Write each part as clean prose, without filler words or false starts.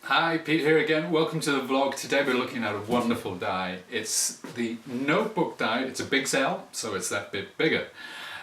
Hi, Pete here again. Welcome to the vlog. Today we're looking at a wonderful die. It's the notebook die. It's a big cell, so it's that bit bigger.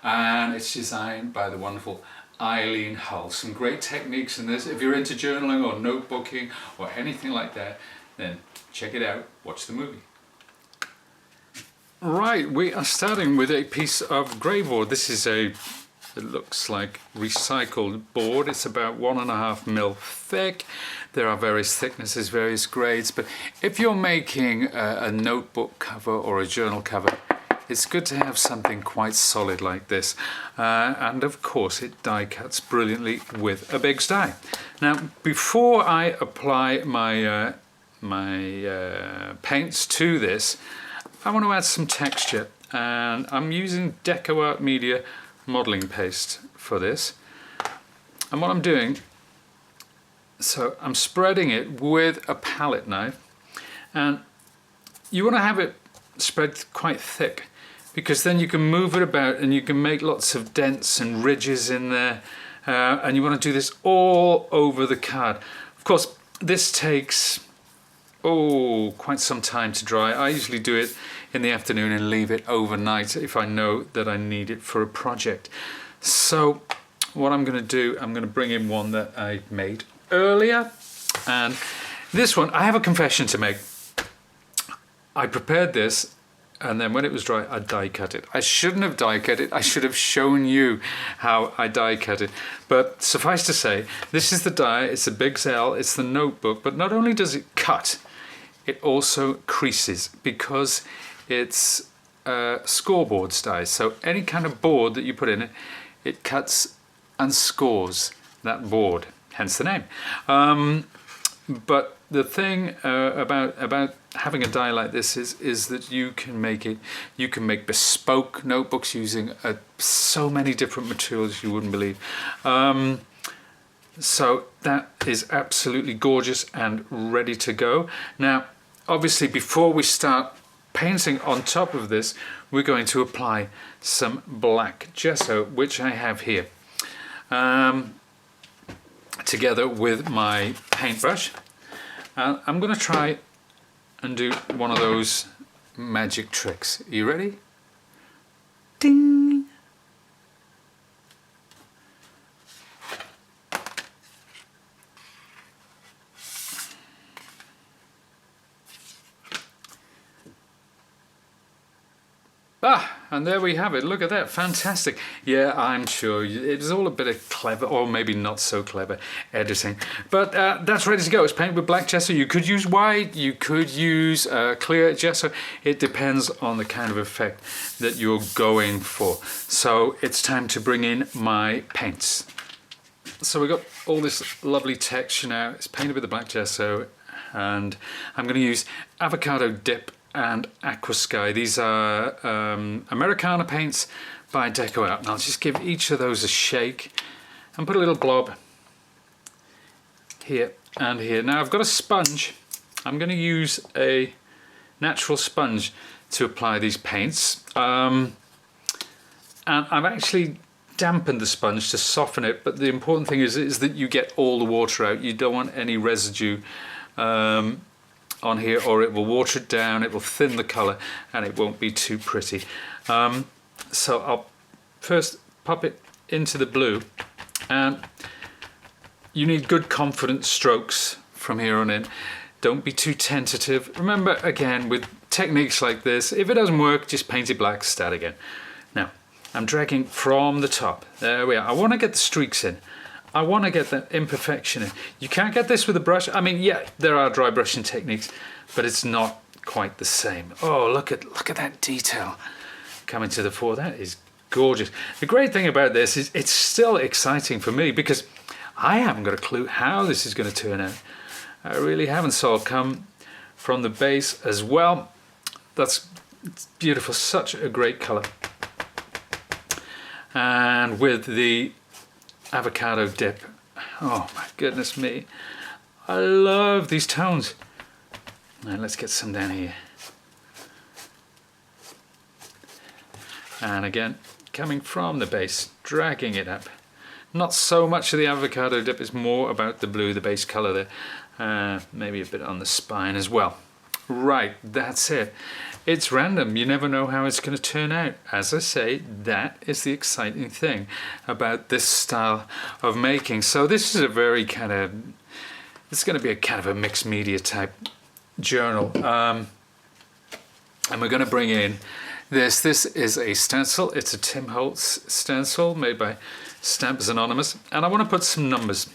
And it's designed by the wonderful Eileen Hull. Some great techniques in this. If you're into journaling or notebooking or anything like that, then check it out. Watch the movie. Right, we are starting with a piece of grey board. This is it looks like recycled board. It's about 1.5 mil thick. There are various thicknesses, various grades, but if you're making a notebook cover or a journal cover, it's good to have something quite solid like this. And of course it die cuts brilliantly with a big die. Now, before I apply my paints to this, I want to add some texture, and I'm using Deco Art Media modeling paste for this. And what I'm doing, so I'm spreading it with a palette knife, and you want to have it spread quite thick because then you can move it about and you can make lots of dents and ridges in there, and you want to do this all over the card. Of course, this takes quite some time to dry. I usually do it in the afternoon and leave it overnight if I know that I need it for a project. So what I'm going to do, I'm going to bring in one that I made earlier, and this one, I have a confession to make. I prepared this, and then when it was dry I die cut it. I shouldn't have die cut it. I should have shown you how I die cut it, but suffice to say, this is the die. It's a big cell, it's the notebook, but not only does it cut, it also creases because it's ScoreBoards die. So any kind of board that you put in it, it cuts and scores that board, hence the name. But the thing about having a die like this is that you can make bespoke notebooks using so many different materials you wouldn't believe. So that is absolutely gorgeous and ready to go. Now, obviously, before we start painting on top of this, we're going to apply some black gesso, which I have here, together with my paintbrush. I'm going to try and do one of those magic tricks. Are you ready? Ding! And there we have it. Look at that, fantastic. Yeah, I'm sure it's all a bit of clever, or maybe not so clever editing, but that's ready to go. It's painted with black gesso. You could use white, you could use clear gesso. It depends on the kind of effect that you're going for. So it's time to bring in my paints. So we've got all this lovely texture now. It's painted with the black gesso, and I'm going to use Avocado Dip and Aqua Sky. These are Americana paints by Deco Art. And I'll just give each of those a shake and put a little blob here and here. Now I've got a sponge. I'm going to use a natural sponge to apply these paints, and I've actually dampened the sponge to soften it, but the important thing is that you get all the water out. You don't want any residue on here, or it will water it down, it will thin the colour, and it won't be too pretty. So I'll first pop it into the blue, and you need good confident strokes from here on in. Don't be too tentative. Remember, again, with techniques like this, if it doesn't work, just paint it black, start again. Now, I'm dragging from the top. There we are. I want to get the streaks in. I want to get that imperfection in. You can't get this with a brush. I mean, yeah, there are dry brushing techniques, but it's not quite the same. Oh, look at that detail coming to the fore. That is gorgeous. The great thing about this is it's still exciting for me because I haven't got a clue how this is going to turn out. I really haven't. So I'll come from the base as well. It's beautiful, such a great color. And with the avocado dip, oh my goodness me, I love these tones. Now let's get some down here, and again coming from the base, dragging it up. Not so much of the avocado dip, it's more about the blue, the base color there. Maybe a bit on the spine as well. Right, that's it. It's random, you never know how it's going to turn out. As I say, that is the exciting thing about this style of making. So this is a very kind of, it's going to be a kind of a mixed media type journal. And we're going to bring in this. This is a stencil. It's a Tim Holtz stencil made by Stampers Anonymous. And I want to put some numbers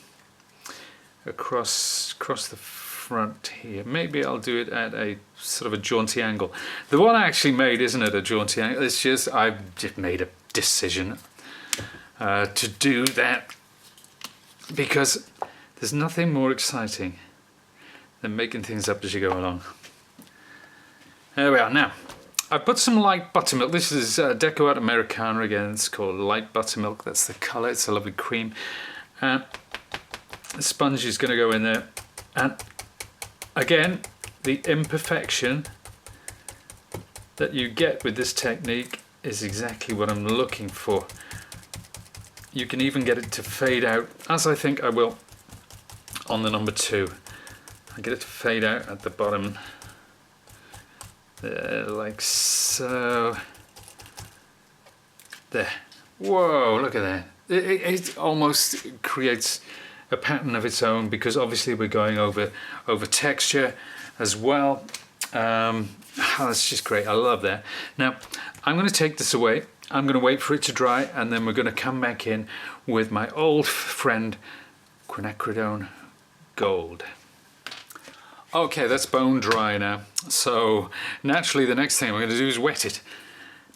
across the front here. Maybe I'll do it at a sort of a jaunty angle. The one I actually made isn't at a jaunty angle. It's just I've just made a decision to do that because there's nothing more exciting than making things up as you go along. There we are. Now I've put some light buttermilk. This is Deco Art Americana again. It's called light buttermilk. That's the colour. It's a lovely cream. The sponge is going to go in there, and again, the imperfection that you get with this technique is exactly what I'm looking for. You can even get it to fade out, as I think I will on the number 2. I get it to fade out at the bottom, there, like so. There. Whoa, look at that. It almost creates a pattern of its own, because obviously we're going over texture as well. That's just great. I love that. Now I'm going to take this away. I'm going to wait for it to dry, and then we're going to come back in with my old friend quinacridone gold. Okay, that's bone dry now. So naturally the next thing we're going to do is wet it.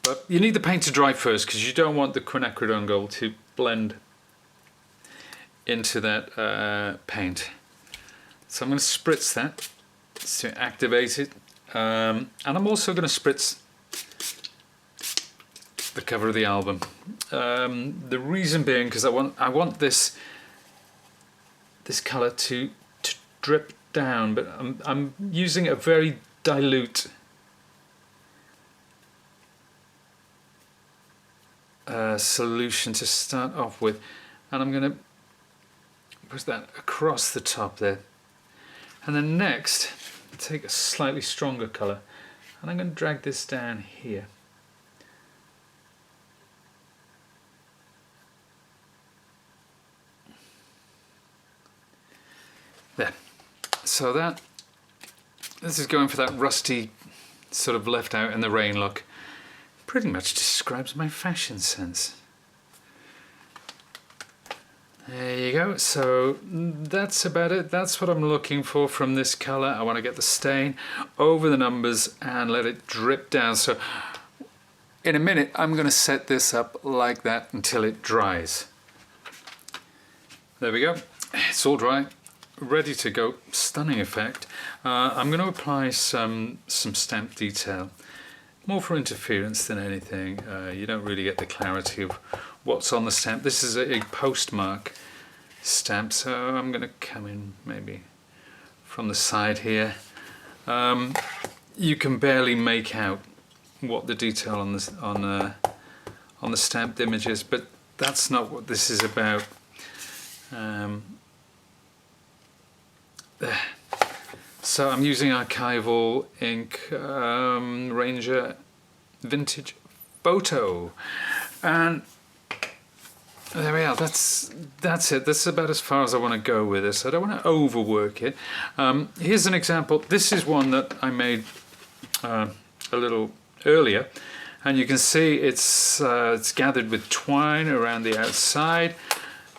But you need the paint to dry first, because you don't want the quinacridone gold to blend into that paint. So I'm going to spritz that to activate it, and I'm also going to spritz the cover of the album. The reason being because I want this colour to drip down, but I'm using a very dilute solution to start off with, and I'm going to push that across the top there, and then next take a slightly stronger colour, and I'm going to drag this down here. There. So this is going for that rusty sort of left out in the rain look. Pretty much describes my fashion sense. There you go. So that's about it. That's what I'm looking for from this colour. I want to get the stain over the numbers and let it drip down. So in a minute I'm going to set this up like that until it dries. There we go. It's all dry, ready to go. Stunning effect. I'm going to apply some stamp detail, more for interference than anything. You don't really get the clarity of what's on the stamp. This is a postmark stamp, so I'm going to come in maybe from the side here. You can barely make out what the detail on the stamped image is, but that's not what this is about. There. So I'm using archival ink, Ranger Vintage Photo, and there we are. That's it. That's about as far as I want to go with this. I don't want to overwork it. Here's an example. This is one that I made a little earlier, and you can see it's gathered with twine around the outside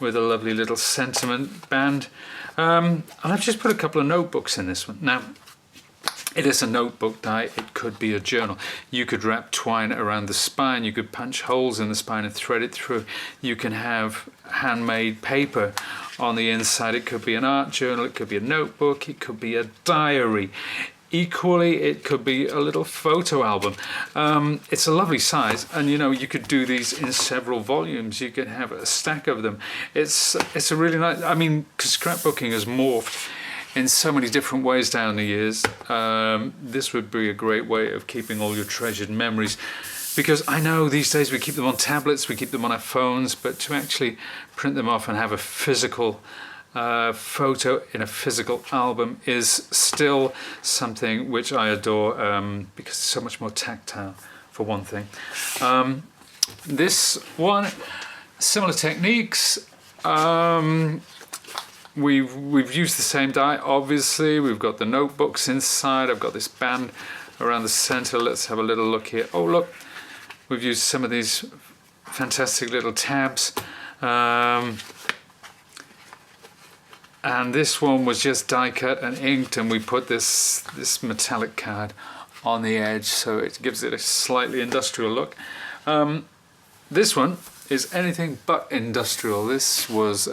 with a lovely little sentiment band. And I've just put a couple of notebooks in this one. Now, it is a notebook die, it could be a journal. You could wrap twine around the spine, you could punch holes in the spine and thread it through. You can have handmade paper on the inside. It could be an art journal, it could be a notebook, it could be a diary. Equally, it could be a little photo album. It's a lovely size, and you know, you could do these in several volumes. You could have a stack of them. It's a really nice, I mean, because scrapbooking has morphed in so many different ways down the years. This would be a great way of keeping all your treasured memories, because I know these days we keep them on tablets, we keep them on our phones, but to actually print them off and have a physical photo in a physical album is still something which I adore, because it's so much more tactile, for one thing. This one, similar techniques. We've used the same die, obviously. We've got the notebooks inside. I've got this band around the center. Let's have a little look here. Oh, look, we've used some of these fantastic little tabs. And this one was just die cut and inked, and we put this metallic card on the edge, so it gives it a slightly industrial look. This one is anything but industrial. This was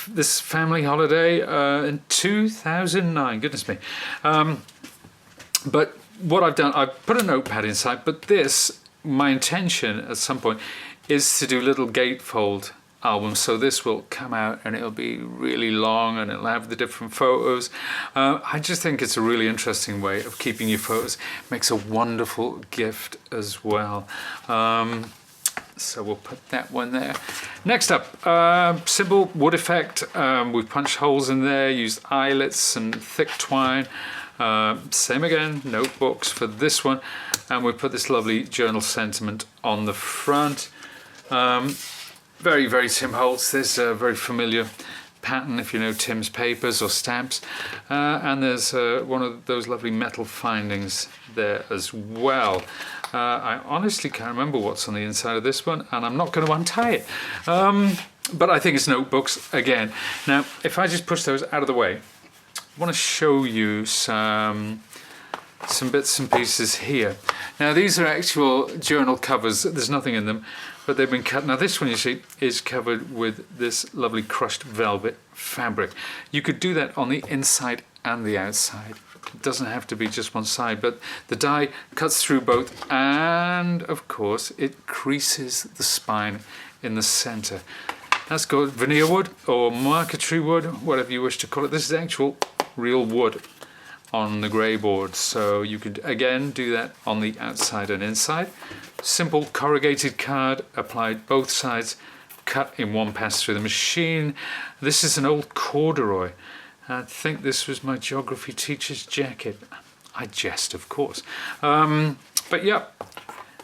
this family holiday in 2009, goodness me. But what I've done, I've put a notepad inside, but this, my intention at some point is to do little gatefold albums. So this will come out and it'll be really long and it'll have the different photos. I just think it's a really interesting way of keeping your photos. Makes a wonderful gift as well. So we'll put that one there. Next up, simple wood effect. We've punched holes in there, used eyelets and thick twine. Same again, notebooks for this one. And we put this lovely journal sentiment on the front. Very, very Tim Holtz. There's a very familiar pattern if you know Tim's papers or stamps. And there's one of those lovely metal findings there as well. I honestly can't remember what's on the inside of this one, and I'm not going to untie it. But I think it's notebooks again. Now, if I just push those out of the way, I want to show you some bits and pieces here. Now, these are actual journal covers. There's nothing in them, but they've been cut. Now, this one, you see, is covered with this lovely crushed velvet fabric. You could do that on the inside and the outside. It doesn't have to be just one side, but the die cuts through both, and of course it creases the spine in the center. That's called veneer wood or marquetry wood, whatever you wish to call it. This is actual real wood on the grey board, so you could again do that on the outside and inside. Simple corrugated card applied both sides, cut in one pass through the machine. This is an old corduroy. I think this was my geography teacher's jacket. I jest, of course. But yeah,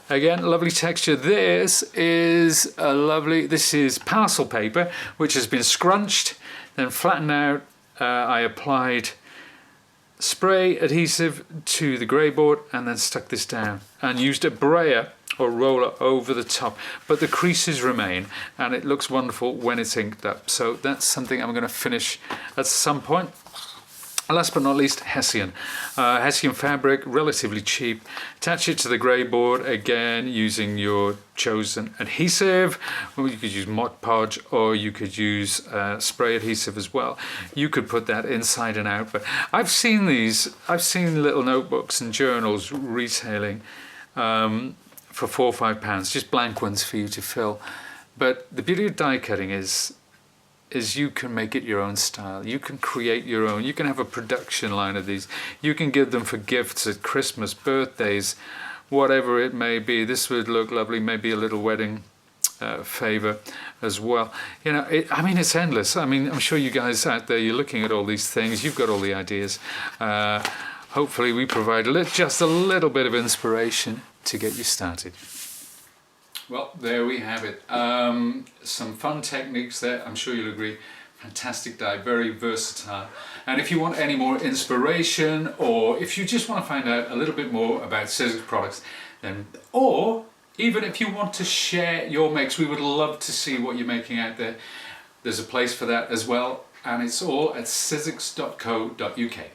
again, lovely texture. This is this is parcel paper, which has been scrunched, then flattened out. I applied spray adhesive to the grey board and then stuck this down and used a brayer or roller over the top, but the creases remain and it looks wonderful when it's inked up. So that's something I'm going to finish at some point. Last but not least, Hessian. Hessian fabric, relatively cheap. Attach it to the grey board, again using your chosen adhesive. Well, you could use Mod Podge or you could use spray adhesive as well. You could put that inside and out, but I've seen little notebooks and journals retailing for £4 or £5, just blank ones for you to fill. But the beauty of die cutting is you can make it your own style. You can create your own. You can have a production line of these. You can give them for gifts at Christmas, birthdays, whatever it may be. This would look lovely, maybe a little wedding favor as well. You know, I mean, it's endless. I mean, I'm sure you guys out there, you're looking at all these things. You've got all the ideas. Hopefully we provide just a little bit of inspiration to get you started. Well, there we have it. Some fun techniques there, I'm sure you'll agree. Fantastic die, very versatile. And if you want any more inspiration, or if you just want to find out a little bit more about Sizzix products, then, or even if you want to share your makes, we would love to see what you're making out there. There's a place for that as well, and it's all at sizzix.co.uk.